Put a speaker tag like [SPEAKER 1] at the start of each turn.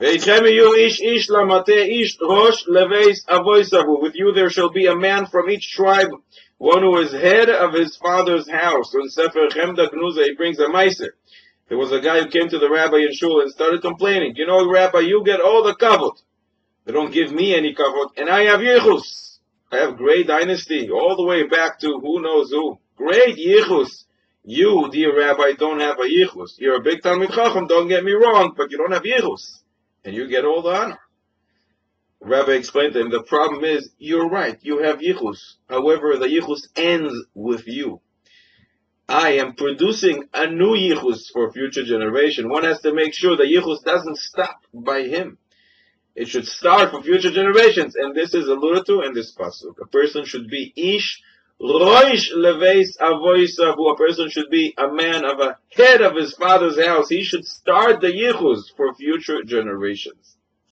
[SPEAKER 1] With you there shall be a man from each tribe, one who is head of his father's house. So in Sefer Chemda Gnuza he brings a meiser. There was a guy who came to the rabbi in shul and started complaining. You know, Rabbi, you get all the kavod. They don't give me any kavod, and I have yichus. I have great dynasty, all the way back to who knows who. Great yichus. You, dear Rabbi, don't have a yichus. You're a big Talmid Chacham, don't get me wrong, but you don't have yichus. And you get all the honor. The rabbi explained to him, the problem is, you're right, you have yichus. However, the yichus ends with you. I am producing a new yichus for future generation. One has to make sure the yichus doesn't stop by him. It should start for future generations. And this is alluded to in this pasuk. A person should be ish roish leveis avoisavu. A person should be a man of a head of his father's house. He should start the yichus for future generations.